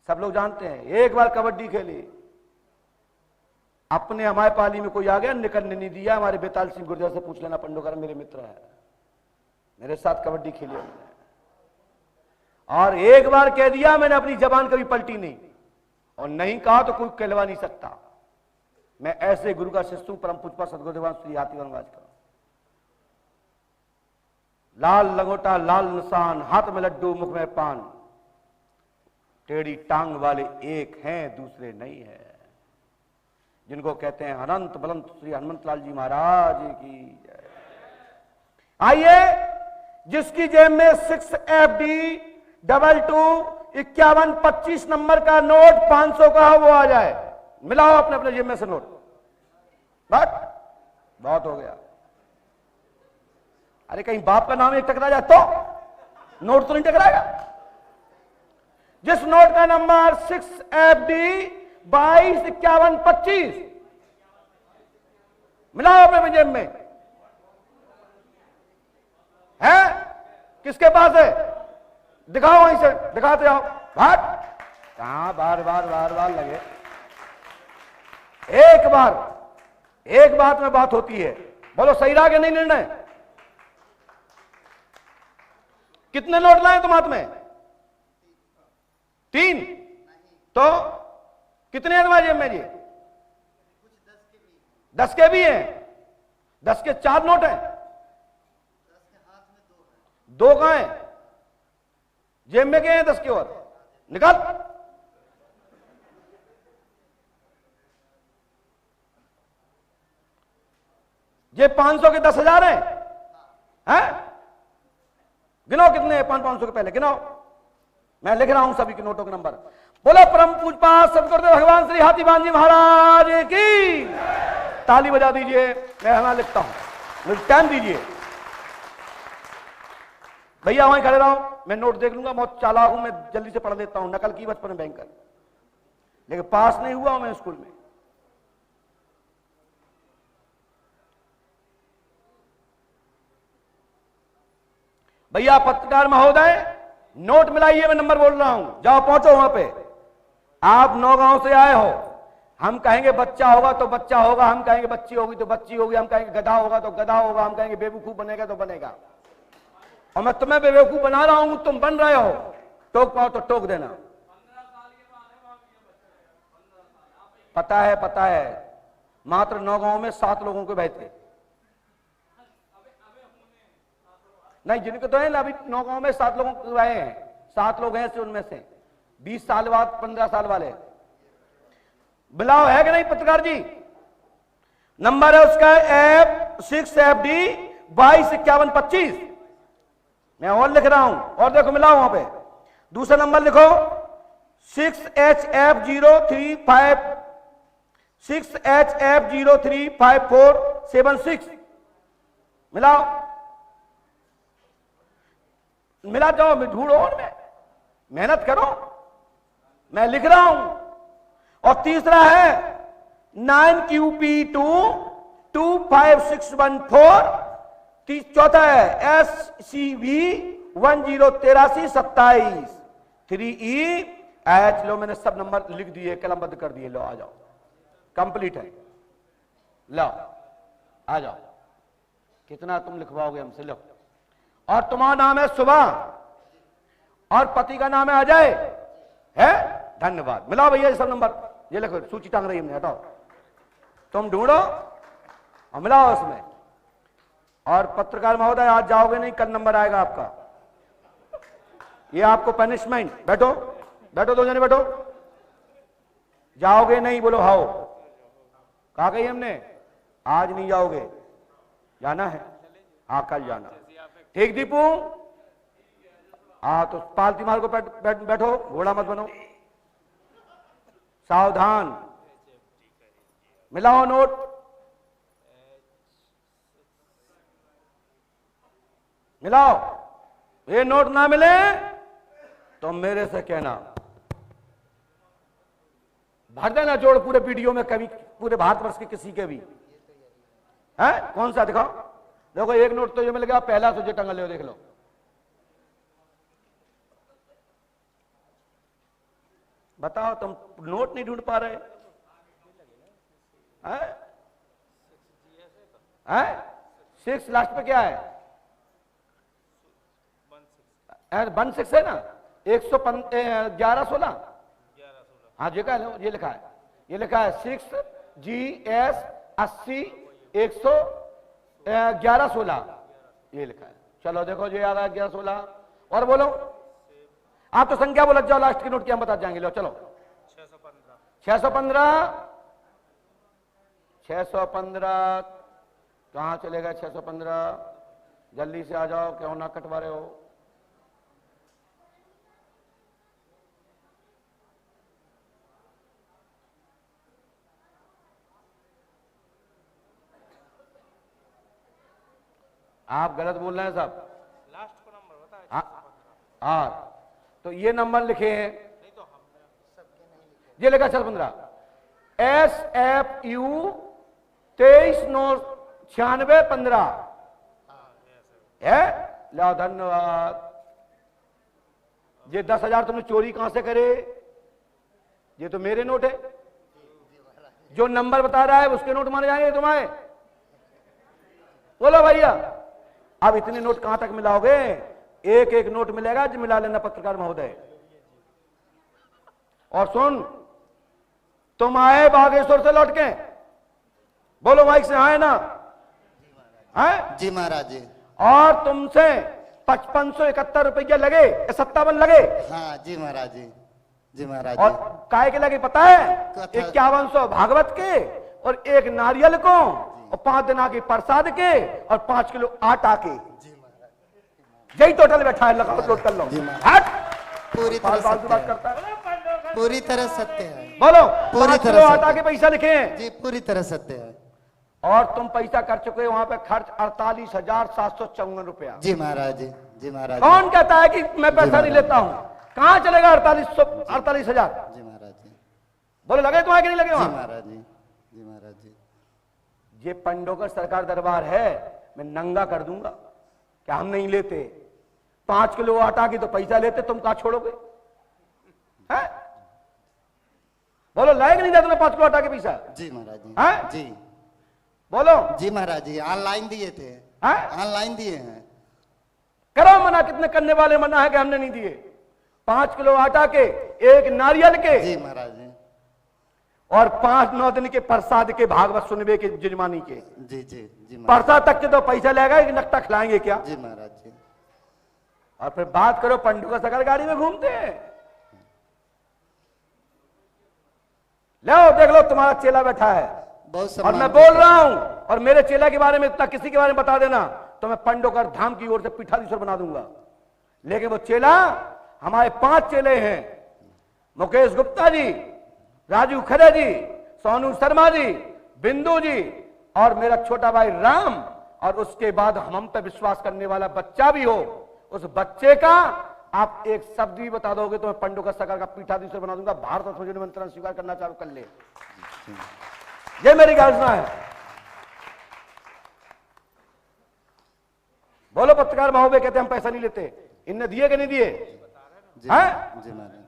सब लोग जानते हैं। एक बार कबड्डी खेली, अपने हमारे पाली में कोई आ गया, निकलने नहीं दिया। हमारे बेताल सिंह गुर्जर से पूछ लेना, पंडोकर मेरे मित्र है, मेरे साथ कबड्डी खेली उन्होंने। और एक बार कह दिया मैंने, अपनी जबान कभी पलटी नहीं, और नहीं कहा तो कोई कहलवा नहीं सकता। मैं ऐसे गुरु का शिष्य हूं, परम पूज्य सदगुरुदेव श्री हाथीवन महाराज का। लाल लंगोटा लाल निशान, हाथ में लड्डू मुख में पान, टेढ़ी टांग वाले एक हैं दूसरे नहीं है, जिनको कहते हैं अनंत बलंत श्री हनुमंत लाल जी महाराज की जय। आइए, जिसकी जेब में 6FD225125 नंबर का नोट 500 का वो आ जाए, मिलाओ अपने अपने जेब में से नोट। बस बहुत हो गया। अरे कहीं बाप का नाम एक टकरा जाए तो नोट तो नहीं टकराएगा। जिस नोट का नंबर 6FD225125, मिलाओ अपने जेब में है। किसके पास है? दिखाओ, वहीं से दिखाते जाओ। भाट कहां बार बार बार बार लगे। एक बात में बात होती है, बोलो सही रहा कि नहीं निर्णय? कितने नोट लाए तुम हाथ में? 3। तो कितने हैं तुम्हारे जेब में? जी 10 के भी हैं। 10 के 4 नोट हैं, 2 कहां हैं? जेब में गए हैं 10 के, और निकाल। ये 500 के 10,000 हैं? गिनो कितने हैं 500 के, पहले गिनो। मैं लिख रहा हूं सभी के नोटों के नंबर। बोलो परम पूज्य सदगुरुदेव भगवान श्री हाथीवान जी महाराज की। ताली बजा दीजिए, मैं यहां लिखता हूं, मुझे टाइम दीजिए। भैया वहीं खड़े रहो, मैं नोट देख लूंगा। बहुत चालाक हूं मैं, जल्दी से पढ़ लेता हूं। नकल की बचपन में बैंकर, लेकिन पास नहीं हुआ हूं मैं स्कूल में। भैया पत्रकार महोदय, नोट मिलाइए, मैं नंबर बोल रहा हूं। जाओ पहुंचो वहां पे। आप नौगांव से आए हो, हम कहेंगे बच्चा होगा तो बच्चा होगा, हम कहेंगे बच्ची होगी तो बच्ची होगी, हम कहेंगे गधा होगा तो गधा होगा, हम कहेंगे बेवकूफ बनेगा तो बनेगा। और मैं तुम्हें बेवकूफ बना रहा हूं, तुम बन रहे हो। टोक पाओ तो टोक देना। पता है, मात्र नौगांव में 7 लोगों के बैठे थे। नहीं, जिनके तो है ना, अभी नौगांव में 7 लोगों को आए हैं। 7 लोग हैं से, उनमें से 20 साल बाद 15 साल वाले। बुलाओ, है कि नहीं पत्रकार जी? नंबर है उसका 6FD225125। मैं और लिख रहा हूं, और देखो मिलाओ वहां पे। दूसरा नंबर लिखो 6HF035476। मिलाओ, मिला जाओ, ढूंढो उनमें, मेहनत करो, मैं लिख रहा हूं। और तीसरा है 9QP22561 चौथा है SCV108327 3EH। लो, मैंने सब नंबर लिख दिए, कलमबद्ध कर दिए। लो आ जाओ, कंप्लीट है। लो आ जाओ, कितना तुम लिखवाओगे हमसे? लो। और तुम्हारा नाम है सुबह, और पति का नाम है अजय, है? धन्यवाद। मिलाओ भैया ये सब नंबर, ये लिखो, सूची टांग रही हमने, हटाओ। तुम ढूंढो और मिलाओ उसमें। और पत्रकार महोदय, आज जाओगे नहीं, कल नंबर आएगा आपका। ये आपको पनिशमेंट। बैठो बैठो, 2 जने बैठो। जाओगे नहीं? बोलो हाओ। कहा गई हमने? आज नहीं जाओगे, जाना है? हाँ कल जाना। ठीक दीपू? हाँ तो पालती मार को बैठो, घोड़ा मत बनो, सावधान। मिलाओ नोट। मिलाओ। ये नोट ना मिले तो मेरे से कहना, भर देना जोड़ पूरे वीडियो में, कभी पूरे भारतवर्ष के किसी के भी है। कौन सा दिखाओ? देखो एक नोट तो ये मिल गया, पहला तो जो टंगा ले, देख लो। बताओ, तुम नोट नहीं ढूंढ पा रहे हैं? 6 लास्ट पे क्या है? 16 है ना? 1116। हाँ जी, ये लिखा है, ये लिखा है 6GS 80 11116, ये लिखा है। चलो देखो जी, आ रहा है 1116। और बोलो, आप तो संख्या बोल जाओ, लास्ट की नोट क्या हम बता जाएंगे। लो चलो, 615 615 कहां चले गए? 615 जल्दी से आ जाओ, क्यों ना कटवा रहे हो? आप गलत बोल रहे हैं सब। लास्ट को नंबर बताए। हाँ, तो ये नंबर लिखे हैं, नहीं तो हमने ये लिखा 615 SFU 239615 है। लो धन्यवाद। ये 10,000 तुमने चोरी कहां से करे? ये तो मेरे नोट है। जो नंबर बता रहा है उसके नोट माने जाएंगे तुम्हारे? बोलो भैया, अब इतने नोट कहां तक मिलाओगे? एक एक नोट मिलेगा जो मिला लेना पत्रकार महोदय। और सुन, तुम आए बागेश्वर से लौट के? बोलो माइक से, आए ना? हैं? जी महाराज जी। और तुमसे 5571 रुपया लगे, 57 लगे? हाँ जी महाराज जी। जी महाराज। और काय के लगे पता है? 5100 भागवत के, और 1 नारियल को, और 5 दिन आगे प्रसाद के, और 5 किलो आटा के। यही टोटल बैठा है, लगाओ लोड कर लो। हट, पूरी तरह बात करता है। पूरी तरह सत्य है। बोलो, पूरी तरह आटा के पैसा लिखे हैं जी, पूरी तरह सत्य है। और तुम पैसा कर चुके हो वहां पे खर्च 48,754 रुपया। जी महाराज जी। जी महाराज। कौन कहता है कि मैं पैसा नहीं लेता हूँ? कहाँ चलेगा 48,000? जी महाराज जी। बोलो, लगे तुम्हारे कि नहीं लगे? वहां महाराज जी। जी महाराज जी। ये पंडोकर सरकार दरबार है, मैं नंगा कर दूंगा। क्या हम नहीं लेते? 5 किलो आटा की तो पैसा लेते, तुम कहां छोड़ोगे? है? बोलो, लायक नहीं था तुम्हें 5 किलो आटा के पैसा? जी महाराज जी। है? जी। बोलो। जी महाराज जी, ऑनलाइन दिए थे। ऑनलाइन दिए हैं। करो मना, कितने करने वाले मना है कि हमने नहीं दिए? 5 किलो आटा के, 1 नारियल के। जी महाराज जी। और 5-9 दिन के प्रसाद के, भागवत सुनवे के, जजमानी के। जी जी जी। प्रसाद तक के तो पैसा लेगा, एक नक्टा खिलाएंगे क्या? जी महाराज जी। और फिर बात करो, पंडू का सकर गाड़ी में घूमते हैं। लो देख लो, तुम्हारा चेला बैठा है, और मैं बोल रहा हूं, और मेरे चेला के बारे में इतना किसी के बारे में बता देना तो मैं पंडोकर धाम की ओर से पीठाधीश्वर बना दूंगा। लेकिन वो चेला, हमारे 5 चेले हैं, मुकेश गुप्ता जी, राजू खरे जी, सोनू शर्मा जी, बिंदु जी, और मेरा छोटा भाई राम, और उसके बाद हम पे विश्वास करने वाला बच्चा भी हो। उस बच्चे का आप एक शब्द भी बता दोगे तो मैं पंडोकर सरकार का पीठाधीश्वर बना दूंगा। भारत और निमंत्रण स्वीकार करना चालू कर ले। ये मेरी घोषणा है। बोलो, पत्रकार महोदय कहते हम पैसा नहीं लेते, इनने दिए कि नहीं दिए? हैं? जी महाराज।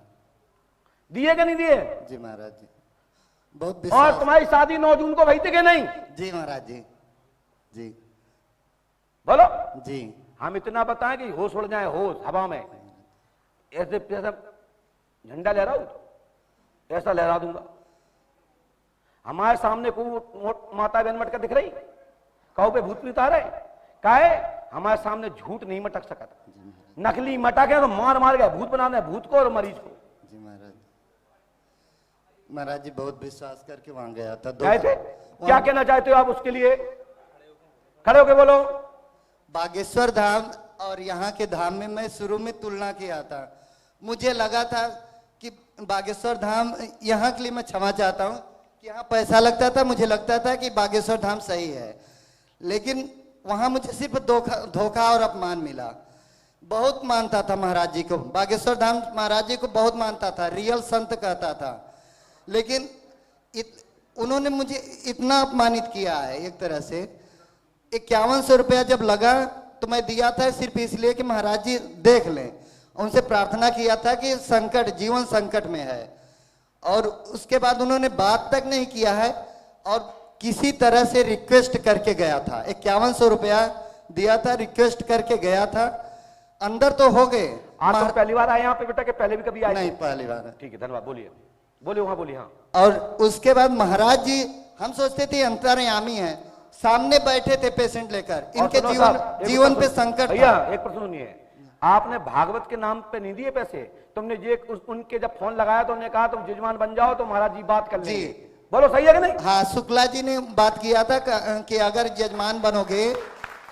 दिए कि नहीं दिए? जी महाराज जी। बहुत। और तुम्हारी शादी 9 जून को भई थी कि नहीं? जी महाराज जी। जी। बोलो। जी। हम इतना बताएं कि होश उड़ जाए, होश हवा में, ऐसे झंडा लहराऊ, ऐसा लहरा दूंगा। हमारे सामने को माता बहन मटका दिख रही, कहो पे भूत नहीं उतारे, काहे? हमारे सामने झूठ नहीं मटक सका था। नकली मटके तो मार मार गए, भूत बनाने भूत को और मरीज को। जी महाराज। महाराज जी बहुत विश्वास करके वहां गया था। गए थे? क्या कहना चाहते हो आप उसके लिए? खड़े होके बोलो। बागेश्वर धाम और यहाँ के धाम में मैं शुरू में तुलना किया था। मुझे लगा था कि बागेश्वर धाम, यहाँ के लिए मैं क्षमा चाहता हूँ कि यहाँ पैसा लगता था, मुझे लगता था कि बागेश्वर धाम सही है, लेकिन वहाँ मुझे सिर्फ धोखा और अपमान मिला। बहुत मानता था महाराज जी को, बागेश्वर धाम महाराज जी को बहुत मानता था, रियल संत कहता था, लेकिन उन्होंने मुझे इतना अपमानित किया है एक तरह से। 5100 रुपया जब लगा तो मैं दिया था सिर्फ इसलिए कि महाराज जी देख लें। उनसे प्रार्थना किया था कि संकट, जीवन संकट में है, और उसके बाद उन्होंने बात तक नहीं किया है और किसी तरह से रिक्वेस्ट करके गया था। 5100 रुपया दिया था, रिक्वेस्ट करके गया था। अंदर तो हो गए। आप तो पहली बार आए यहाँ पे बेटा, कि पहले भी कभी आए? नहीं, पहली बार है। ठीक है, धन्यवाद। बोलिए बोलिए, वहां बोलिए। हाँ, और उसके बाद महाराज जी, हम सोचते थे अंतर्यामी हैं, सामने बैठे थे पेशेंट लेकर, इनके सुनो जीवन साहब, एक जीवन पे प्रश्न- संकट भैया था। एक प्रश्न सुनिए, आपने भागवत के नाम पे नहीं दिए पैसे? तुमने ये उनके जब फोन लगाया तो उन्होंने कहा तुम जजमान बन जाओ तो महाराज जी बात कर लेंगे। बोलो सही है कि नहीं? हाँ, शुक्ला जी ने बात किया था कि अगर जजमान बनोगे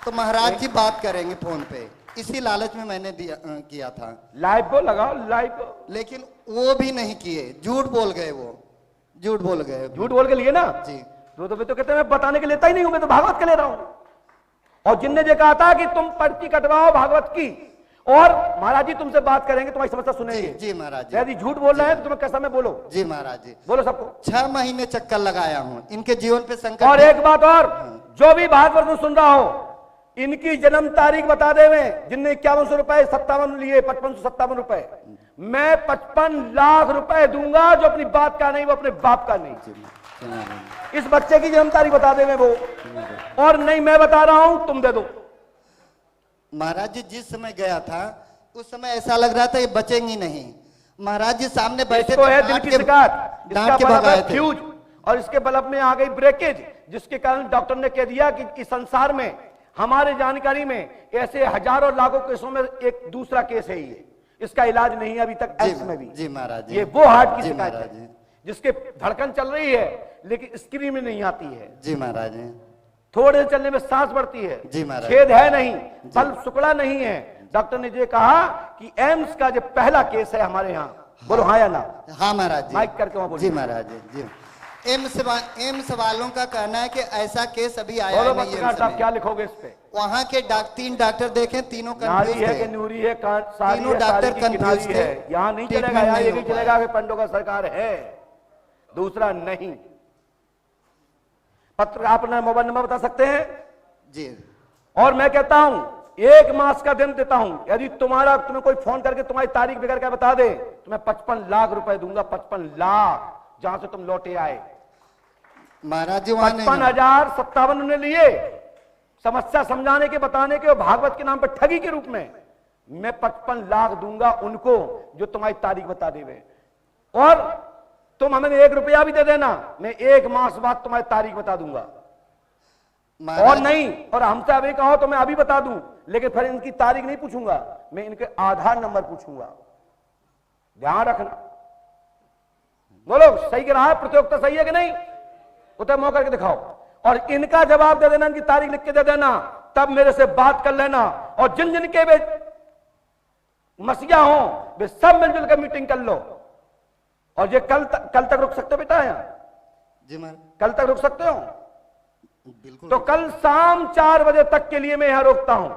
तो महाराज जी बात करेंगे फोन पे। इसी लालच में मैंने किया था। लाइव को लगाओ, लाइव को। लेकिन वो भी नहीं किए, झूठ बोल गए। वो झूठ बोल गए। झूठ बोल के लिए ना जी। तो कहते हैं मैं बताने के लेता ही नहीं हूं, मैं तो भागवत के ले रहा हूं। और जिनने ये कहा था कि तुम पर्ची कटवाओ भागवत की और महाराज जी तुमसे बात करेंगे, तुम्हारी समस्या सुनेंगे। जी महाराज जी। यदि झूठ बोल रहे हैं तो तुम्हें कैसा में बोलो। जी महाराज जी। बोलो सबको। 6 महीने चक्कर लगाया हूँ, इनके जीवन पे संकट। और एक बात और, जो भी भागवत में सुन रहा हो, इनकी जन्म तारीख बता दे। जिनने 5100 रुपए 57 लिए, 5557 रुपए, मैं 55 लाख रुपए दूंगा। जो अपनी बात का नहीं, वो अपने बाप का नहीं। इस बच्चे की जन्म तारीख बता दे वो, और नहीं मैं बता रहा हूं, तुम दे दो। महाराज जी जिस समय गया था उस समय ऐसा लग रहा था ये बचेंगी नहीं। महाराज जी सामने बैठे इसको है दिल डांट की के शिकायत, डांट के इसका भगाए बल्ब है थे। फ्यूज, और इसके बल्ब में आ गई ब्रेकेज, जिसके कारण डॉक्टर ने कह दिया कि इस संसार में, हमारे जानकारी में ऐसे हजारों लाखों केसों में एक दूसरा केस है ये। इसका इलाज नहीं है अभी तक एम्स में भी। जी महाराज जी। ये वो हार्ट की जी शिकायत महाराज है जी। जिसके धड़कन चल रही है लेकिन स्क्रीन में नहीं आती है। जी महाराज जी। थोड़े चलने में सांस बढ़ती है, जी महाराज। छेद है नहीं, बल्ब सुकड़ा नहीं है। डॉक्टर ने ये कहा कि एम्स का जो पहला केस है हमारे यहाँ। बोलो हाँ या ना? हाँ महाराज जी। माइक करके वहां बोलिए। जी महाराज जी। जी। एम्स वालों का कहना है कि ऐसा केस अभी आया बोलो नहीं पत्रकार एम्स साहब, में। क्या लिखोगे इस पे? वहाँ के 3 डॉक्टर देखे, तीनों नारी कंफ्यूज है कि थे। नूरी है, सारी तीनों है, डॉक्टर सारी की किनारी confused है। थे। यहाँ नहीं Treatment चलेगा, यहाँ नहीं ये हो नहीं पाया। चलेगा कि पंडों का सरकार है, दूसरा नहीं। पत्र अपना मोबाइल नंबर बता सकते हैं जी। और मैं कहता हूं 1 मास का दिन देता हूं, यदि तुम्हें कोई फोन करके तुम्हारी तारीख बिगड़ कर बता दे तो मैं 55 लाख रुपए दूंगा। 55 लाख, जहां से तुम लौटे आए। महाराज जी वहां नहीं 55,057 उन्होंने लिए समस्या समझाने के, बताने के, और भागवत के नाम पर ठगी के रूप में। मैं 55 लाख दूंगा उनको जो तुम्हारी तारीख बता देवे, और तुम हमें 1 रुपया भी दे देना, मैं 1 मास बाद तुम्हारी तारीख बता दूंगा। और महाराज। नहीं, और हमसे अभी कहो तो मैं अभी बता दूं, लेकिन फिर इनकी तारीख नहीं पूछूंगा, मैं इनके आधार नंबर पूछूंगा। ध्यान रखना। बोलो सही कह रहा है? प्रतियोगिता सही है कि नहीं? उतर मुंह करके दिखाओ, और इनका जवाब दे देना, इनकी तारीख लिख के दे देना, तब मेरे से बात कर लेना। और जिन जिन के वे मसीहा हो वे सब मिलजुल कर मीटिंग कर लो। और ये कल तक रुक सकते हो बेटा? यहाँ जी महाराज। कल तक रुक सकते हो? बिल्कुल। तो कल शाम 4 बजे तक के लिए मैं यहां रोकता हूं।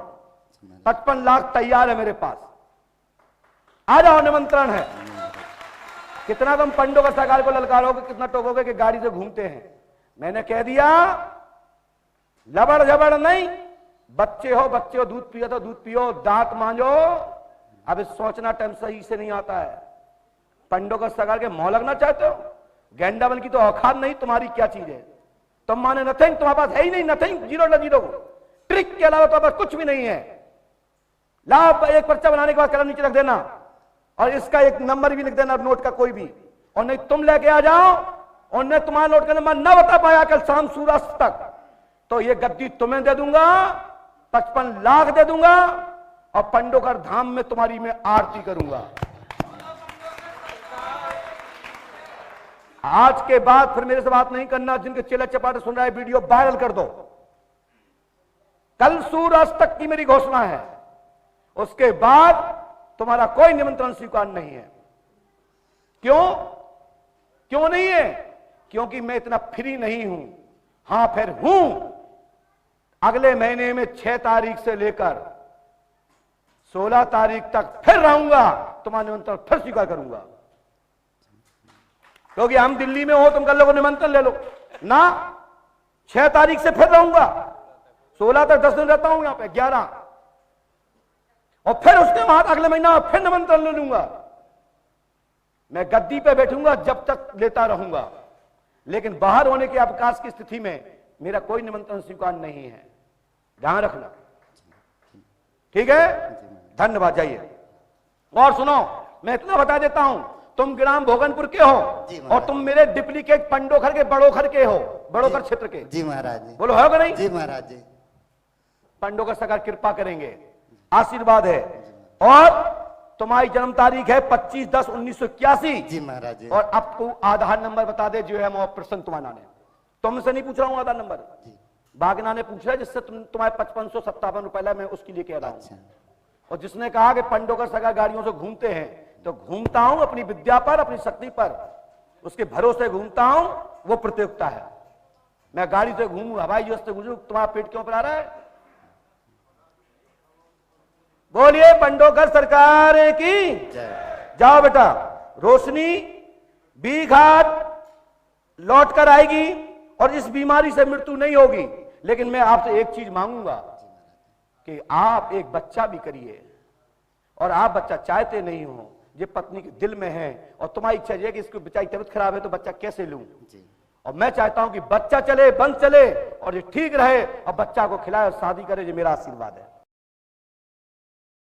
55 लाख तैयार है मेरे पास, आ जाओ, निमंत्रण है। कितना तुम पंडों का सरकार को ललकारोगे, कितना टोकोगे कि गाड़ी से घूमते हैं। मैंने कह दिया लबड़ झबड़ नहीं, बच्चे हो दूध पियो तो दूध पियो, दांत मांजो। अब इस सोचना टाइम सही से नहीं आता है। पंडों का सरकार के मोह लगना चाहते हो? गेंडावन की तो औकात नहीं, तुम्हारी क्या चीज है? तुम माने नथिंग, तुम्हारे पास है ही नहीं, नथिंग, 0 ट्रिक के अलावा तुम्हारे पास कुछ भी नहीं है। लाभ एक पर्चा बनाने के बाद कलम नीचे रख देना, और इसका एक नंबर भी लिख देना नोट का कोई भी, और नहीं तुम लेके आ जाओ, और नहीं तुम्हारा नोट का नंबर ना बता पाया कल शाम सूरज तक, तो ये गद्दी तुम्हें दे दूंगा, 55 लाख दे दूंगा, और पंडोकर धाम में तुम्हारी मैं आरती करूंगा। आज के बाद फिर मेरे से बात नहीं करना। जिनके चेला चपाटे सुन रहा है, वीडियो वायरल कर दो। कल सूरज तक की मेरी घोषणा है, उसके बाद तुम्हारा कोई निमंत्रण स्वीकार नहीं है। क्यों नहीं है? क्योंकि मैं इतना फ्री नहीं हूं। हां फिर हूं, अगले महीने में 6 तारीख से लेकर 16 तारीख तक फिर रहूंगा, तुम्हारा निमंत्रण फिर स्वीकार करूंगा। क्योंकि हम दिल्ली में हो, तुम कल लोगों निमंत्रण ले लो ना। 6 तारीख से फिर रहूंगा, 16 तक 10 दिन रहता हूं यहां पे, 11, और फिर उसके बाद अगले महीना फिर निमंत्रण ले लूंगा। मैं गद्दी पे बैठूंगा जब तक लेता रहूंगा, लेकिन बाहर होने के अवकाश की स्थिति में मेरा कोई निमंत्रण स्वीकार नहीं है, ध्यान रखना, ठीक है। धन्यवाद। जाइए। और सुनो, मैं इतना बता देता हूं, तुम ग्राम भोगनपुर के हो और तुम मेरे डुप्लीकेट पंडोखर के बड़ोखर के हो, बड़ोखर क्षेत्र के। जी महाराज जी। बोलो होगा नहीं? जी महाराज जी। पंडोखर सरकार कृपा करेंगे, आशीर्वाद है। और तुम्हारी जन्म तारीख है 25/10/1981। जी महाराज जी। और आपको आधार नंबर बता दे जो है वो प्रसन्न तुम्हारा ने, तुमसे नहीं पूछ रहा हूं आधार नंबर, बागना ने पूछ रहा है, जिससे तुम्हारे 5557 रुपए मैं उसके लिए कह रहा हूं। अच्छा। और जिसने कहा कि पंडोकर सगा गाड़ियों से घूमते हैं, तो घूमता हूं अपनी विद्या पर, अपनी शक्ति पर, उसके भरोसे घूमता हूं, वो प्रतियोगिता है। मैं गाड़ी से घूमू, हवाई जहाज से गुजरू, तुम्हारा पेट क्यों पर आ रहा है? बोलिए पंडोकर सरकार की जय। जाओ बेटा, रोशनी बी घाट लौट कर आएगी और इस बीमारी से मृत्यु नहीं होगी। लेकिन मैं आपसे एक चीज मांगूंगा कि आप एक बच्चा भी करिए, और आप बच्चा चाहते नहीं हो, ये पत्नी के दिल में है, और तुम्हारी इच्छा है कि इसको बेचारी तबीयत खराब है तो बच्चा कैसे लूं, और मैं चाहता हूं कि बच्चा चले, बंद चले, और ये ठीक रहे और बच्चा को खिलाए और शादी करे। ये मेरा आशीर्वाद है।